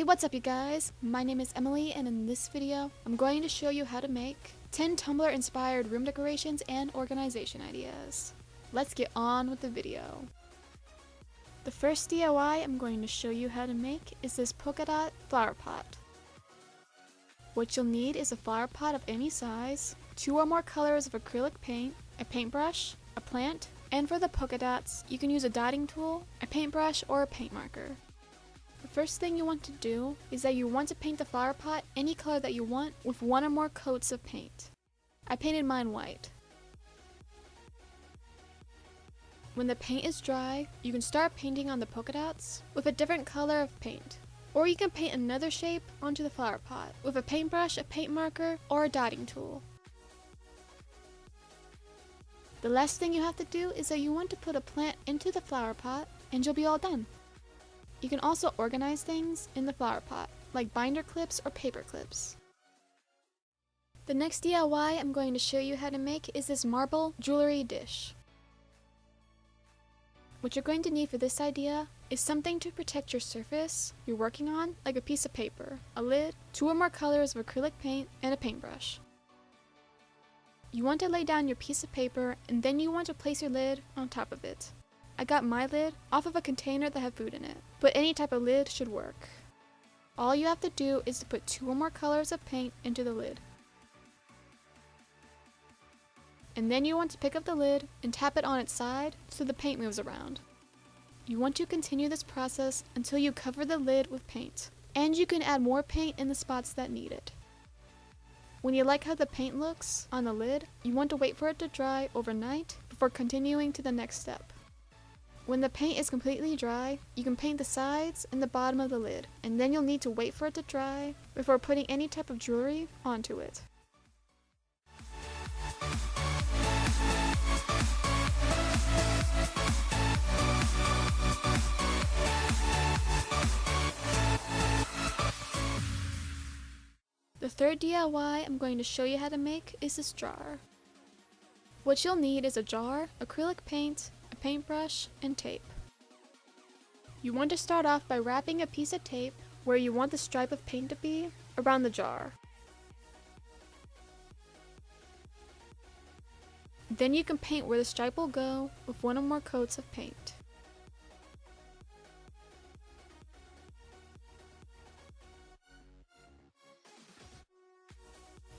what's up you guys? My name is Emily and in this video, I'm going to show you how to make 10 Tumblr inspired room decorations and organization ideas. Let's get on with the video. The first DIY I'm going to show you how to make is this polka dot flower pot. What you'll need is a flower pot of any size, 2 or more colors of acrylic paint, a paintbrush, a plant, and for the polka dots, you can use a dotting tool, a paintbrush, or a paint marker. The first thing you want to do is that you want to paint the flower pot any color that you want with 1 or more coats of paint. I painted mine white. When the paint is dry, you can start painting on the polka dots with a different color of paint. Or you can paint another shape onto the flower pot with a paintbrush, a paint marker, or a dotting tool. The last thing you have to do is that you want to put a plant into the flower pot and you'll be all done. You can also organize things in the flower pot, like binder clips or paper clips. The next DIY I'm going to show you how to make is this marble jewelry dish. What you're going to need for this idea is something to protect your surface you're working on, like a piece of paper, a lid, 2 or more colors of acrylic paint, and a paintbrush. You want to lay down your piece of paper and then you want to place your lid on top of it. I got my lid off of a container that had food in it, but any type of lid should work. All you have to do is to put 2 or more colors of paint into the lid. And then you want to pick up the lid and tap it on its side so the paint moves around. You want to continue this process until you cover the lid with paint, and you can add more paint in the spots that need it. When you like how the paint looks on the lid, you want to wait for it to dry overnight before continuing to the next step. When the paint is completely dry, you can paint the sides and the bottom of the lid, and then you'll need to wait for it to dry before putting any type of jewelry onto it. The third DIY I'm going to show you how to make is this jar. What you'll need is a jar, acrylic paint, a paintbrush, and tape. You want to start off by wrapping a piece of tape where you want the stripe of paint to be around the jar. Then you can paint where the stripe will go with 1 or more coats of paint.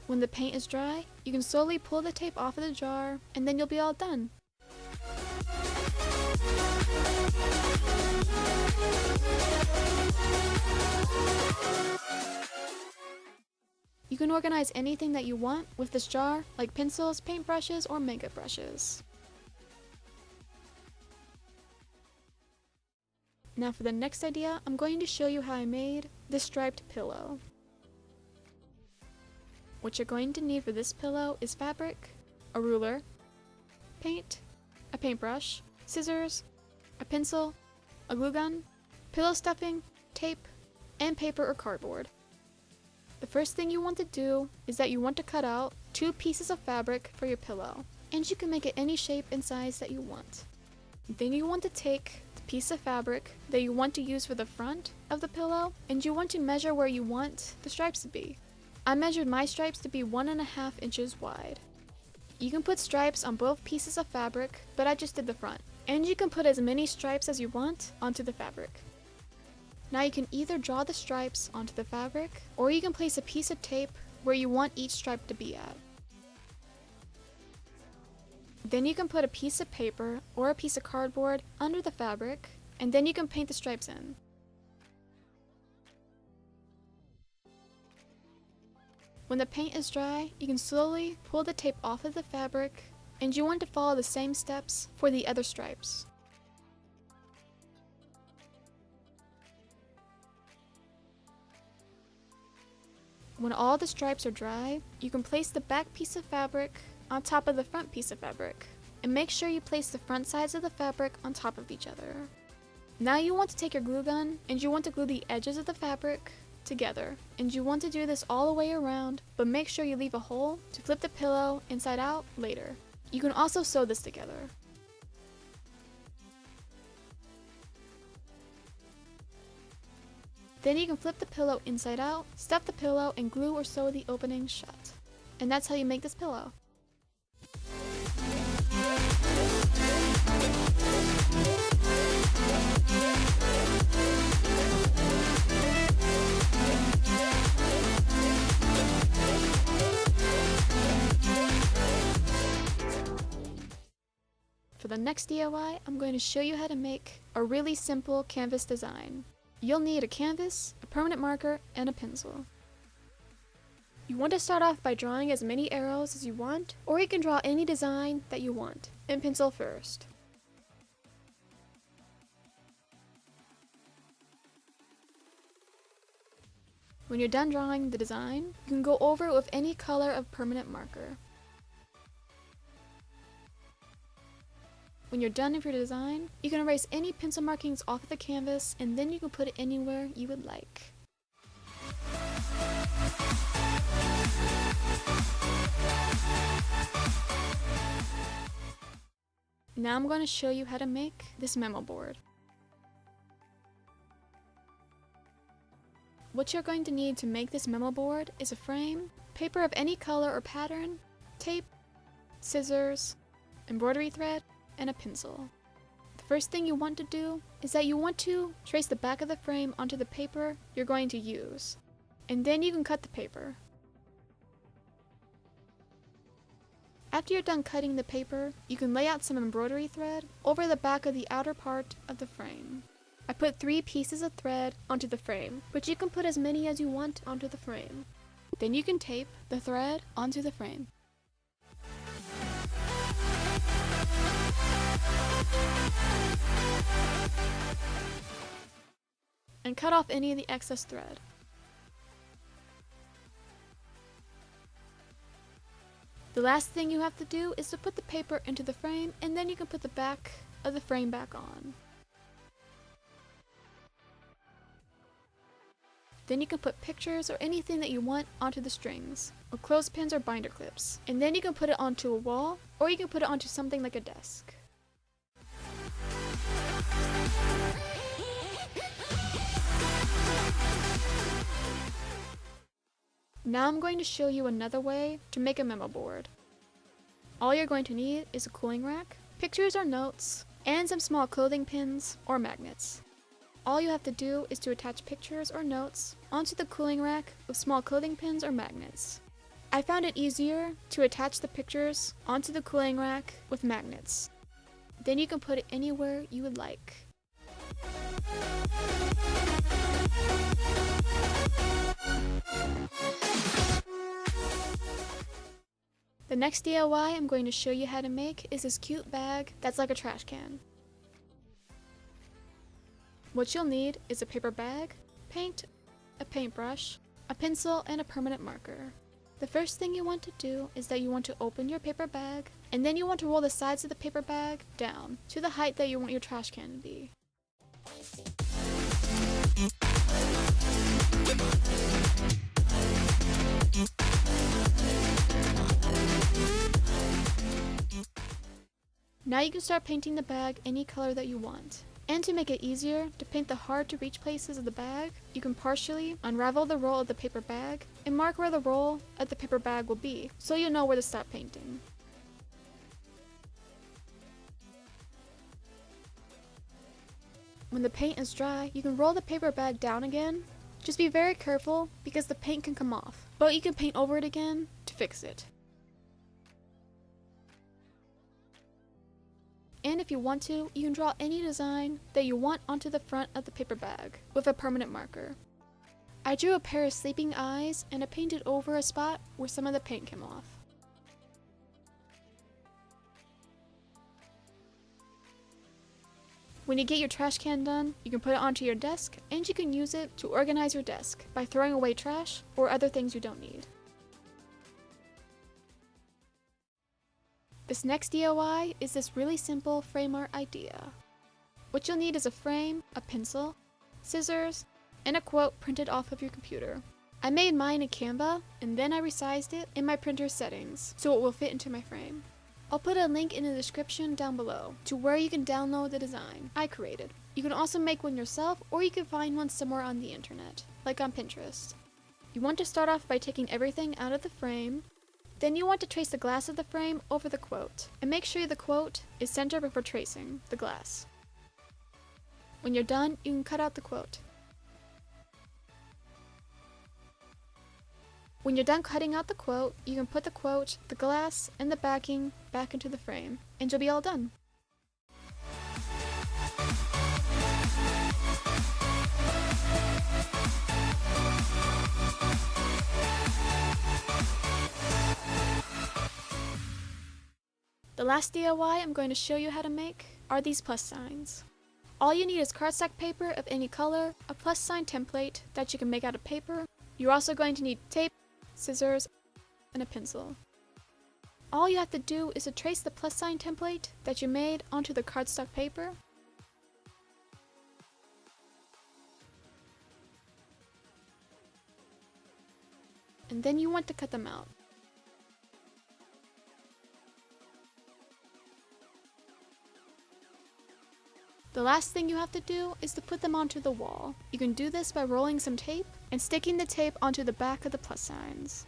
When the paint is dry, you can slowly pull the tape off of the jar and then you'll be all done. You can organize anything that you want with this jar, like pencils, paintbrushes, or makeup brushes. Now for the next idea, I'm going to show you how I made this striped pillow. What you're going to need for this pillow is fabric, a ruler, paint, a paintbrush, scissors, a pencil, a glue gun, pillow stuffing, tape, and paper or cardboard. The first thing you want to do is that you want to cut out 2 pieces of fabric for your pillow, and you can make it any shape and size that you want. Then you want to take the piece of fabric that you want to use for the front of the pillow, and you want to measure where you want the stripes to be. I measured my stripes to be 1.5 inches wide. You can put stripes on both pieces of fabric, but I just did the front. And you can put as many stripes as you want onto the fabric. Now you can either draw the stripes onto the fabric, or you can place a piece of tape where you want each stripe to be at. Then you can put a piece of paper or a piece of cardboard under the fabric, and then you can paint the stripes in. When the paint is dry, you can slowly pull the tape off of the fabric, and you want to follow the same steps for the other stripes. When all the stripes are dry, you can place the back piece of fabric on top of the front piece of fabric, and make sure you place the front sides of the fabric on top of each other. Now you want to take your glue gun, and you want to glue the edges of the fabric together, and you want to do this all the way around, but make sure you leave a hole to flip the pillow inside out later. You can also sew this together. Then you can flip the pillow inside out, stuff the pillow, and glue or sew the opening shut. And that's how you make this pillow. For the next DIY, I'm going to show you how to make a really simple canvas design. You'll need a canvas, a permanent marker, and a pencil. You want to start off by drawing as many arrows as you want, or you can draw any design that you want, and pencil first. When you're done drawing the design, you can go over it with any color of permanent marker. When you're done with your design, you can erase any pencil markings off of the canvas, and then you can put it anywhere you would like. Now I'm going to show you how to make this memo board. What you're going to need to make this memo board is a frame, paper of any color or pattern, tape, scissors, embroidery thread, and a pencil. The first thing you want to do is that you want to trace the back of the frame onto the paper you're going to use, and then you can cut the paper. After you're done cutting the paper, you can lay out some embroidery thread over the back of the outer part of the frame. I put 3 pieces of thread onto the frame, but you can put as many as you want onto the frame. Then you can tape the thread onto the frame. And cut off any of the excess thread. The last thing you have to do is to put the paper into the frame, and then you can put the back of the frame back on. Then you can put pictures or anything that you want onto the strings, or clothespins or binder clips. And then you can put it onto a wall, or you can put it onto something like a desk. Now I'm going to show you another way to make a memo board. All you're going to need is a cooling rack, pictures or notes, and some small clothing pins or magnets. All you have to do is to attach pictures or notes onto the cooling rack with small clothing pins or magnets. I found it easier to attach the pictures onto the cooling rack with magnets. Then you can put it anywhere you would like. The next DIY I'm going to show you how to make is this cute bag that's like a trash can. What you'll need is a paper bag, paint, a paintbrush, a pencil, and a permanent marker. The first thing you want to do is that you want to open your paper bag, and then you want to roll the sides of the paper bag down to the height that you want your trash can to be. Now you can start painting the bag any color that you want. And to make it easier to paint the hard to reach places of the bag, you can partially unravel the roll of the paper bag and mark where the roll of the paper bag will be, so you know where to stop painting. When the paint is dry, you can roll the paper bag down again. Just be very careful because the paint can come off, but you can paint over it again to fix it. And if you want to, you can draw any design that you want onto the front of the paper bag with a permanent marker. I drew a pair of sleeping eyes and I painted over a spot where some of the paint came off. When you get your trash can done, you can put it onto your desk, and you can use it to organize your desk by throwing away trash or other things you don't need. This next DIY is this really simple frame art idea. What you'll need is a frame, a pencil, scissors, and a quote printed off of your computer. I made mine in Canva, and then I resized it in my printer settings so it will fit into my frame. I'll put a link in the description down below to where you can download the design I created. You can also make one yourself, or you can find one somewhere on the internet, like on Pinterest. You want to start off by taking everything out of the frame. Then you want to trace the glass of the frame over the quote, and make sure the quote is centered before tracing the glass. When you're done, you can cut out the quote. When you're done cutting out the quote, you can put the quote, the glass, and the backing back into the frame, and you'll be all done. The last DIY I'm going to show you how to make are these plus signs. All you need is cardstock paper of any color, a plus sign template that you can make out of paper. You're also going to need tape, scissors, and a pencil. All you have to do is to trace the plus sign template that you made onto the cardstock paper. And then you want to cut them out. The last thing you have to do is to put them onto the wall. You can do this by rolling some tape and sticking the tape onto the back of the plus signs.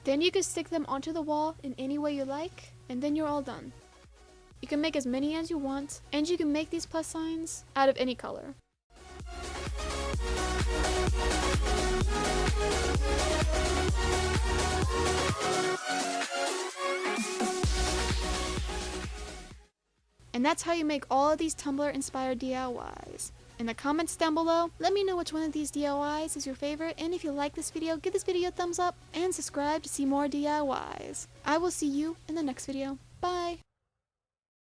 Then you can stick them onto the wall in any way you like, and then you're all done. You can make as many as you want, and you can make these plus signs out of any color. And that's how you make all of these Tumblr inspired DIYs. In the comments down below, let me know which one of these DIYs is your favorite, and if you like this video, give this video a thumbs up and subscribe to see more DIYs. I will see you in the next video. Bye!